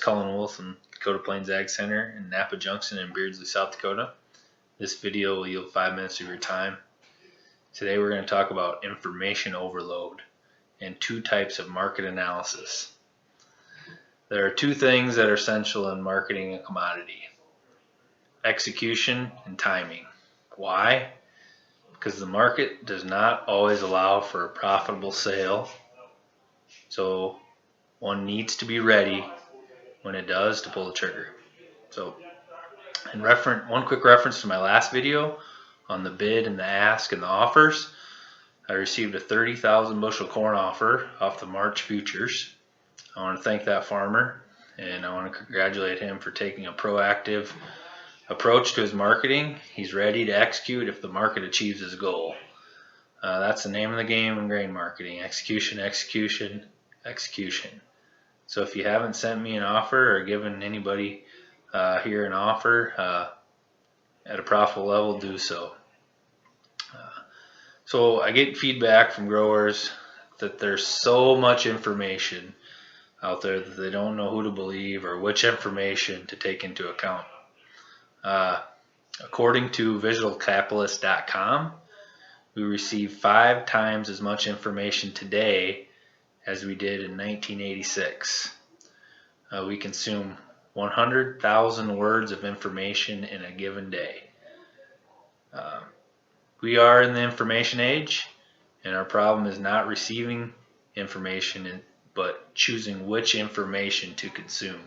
Colin Wolf from Dakota Plains Ag Center in Napa Junction in Beardsley, South Dakota. This video will yield 5 minutes of your time. Today we're going to talk about information overload and two types of market analysis. There are two things that are essential in marketing a commodity: execution and timing. Why? Because the market does not always allow for a profitable sale, so one needs to be ready when it does to pull the trigger. So, one quick reference to my last video on the bid and the ask and the offers. I received a 30,000 bushel corn offer off the March futures. I want to thank that farmer, and I want to congratulate him for taking a proactive approach to his marketing. He's ready to execute if the market achieves his goal. That's the name of the game in grain marketing: execution, execution, execution. So if you haven't sent me an offer or given anybody here an offer at a profitable level, do so. So I get feedback from growers that there's so much information out there that they don't know who to believe or which information to take into account. According to visualcapitalist.com, we receive 5 times as much information today as we did in 1986. We consume 100,000 words of information in a given day. We are in the information age, and our problem is not receiving information, but choosing which information to consume.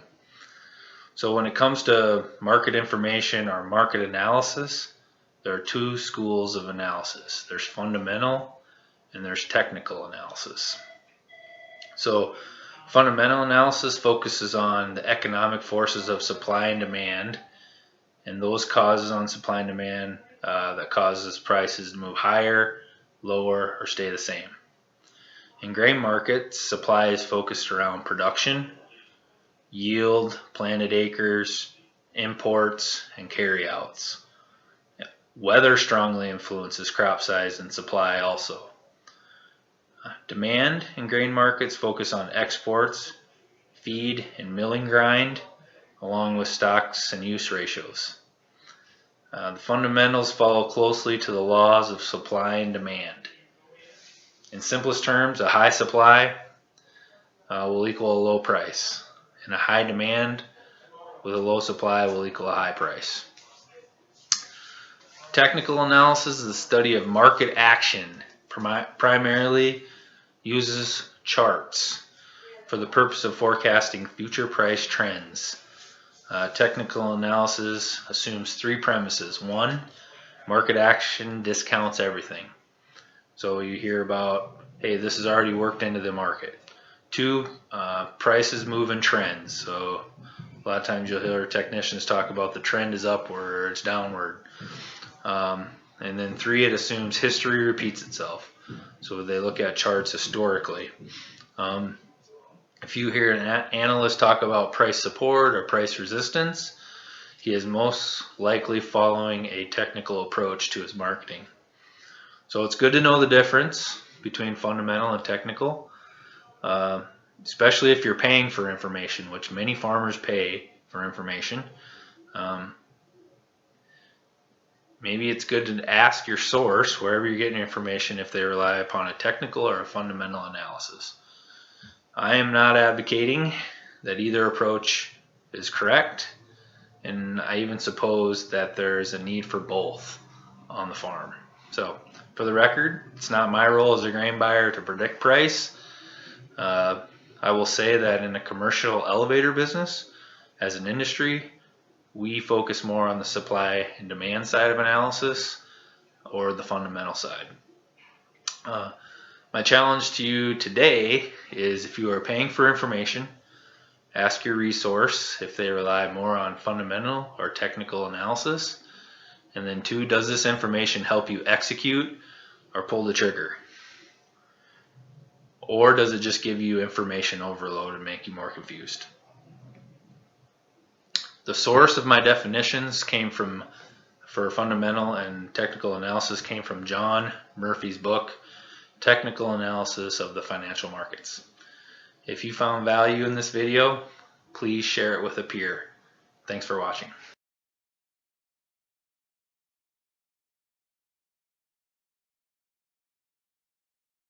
So when it comes to market information or market analysis, there are two schools of analysis. There's fundamental and there's technical analysis. So fundamental analysis focuses on the economic forces of supply and demand, and those causes on supply and demand that causes prices to move higher, lower, or stay the same. In grain markets, supply is focused around production, yield, planted acres, imports, and carryouts. Weather strongly influences crop size and supply also. Demand in grain markets focus on exports, feed, and milling grind, along with stocks and use ratios. The fundamentals follow closely to the laws of supply and demand. In simplest terms, a high supply will equal a low price, and a high demand with a low supply will equal a high price. Technical analysis is the study of market action, primarily uses charts for the purpose of forecasting future price trends. Technical analysis assumes 3 premises. 1, market action discounts everything. So you hear about, hey, this is already worked into the market. 2, prices move in trends. So a lot of times you'll hear technicians talk about the trend is upward or it's downward. And then 3, it assumes history repeats itself. So they look at charts historically. If you hear an analyst talk about price support or price resistance, he is most likely following a technical approach to his marketing. So it's good to know the difference between fundamental and technical, especially if you're paying for information, which many farmers pay for information. Maybe it's good to ask your source, wherever you're getting your information, if they rely upon a technical or a fundamental analysis. I am not advocating that either approach is correct, and I even suppose that there is a need for both on the farm. So, for the record, it's not my role as a grain buyer to predict price. I will say that in a commercial elevator business, as an industry, we focus more on the supply and demand side of analysis or the fundamental side. My challenge to you today is, if you are paying for information, ask your resource if they rely more on fundamental or technical analysis. And then 2, does this information help you execute or pull the trigger? Or does it just give you information overload and make you more confused? The source of my definitions for fundamental and technical analysis came from John Murphy's book, Technical Analysis of the Financial Markets. If you found value in this video, please share it with a peer. Thanks for watching.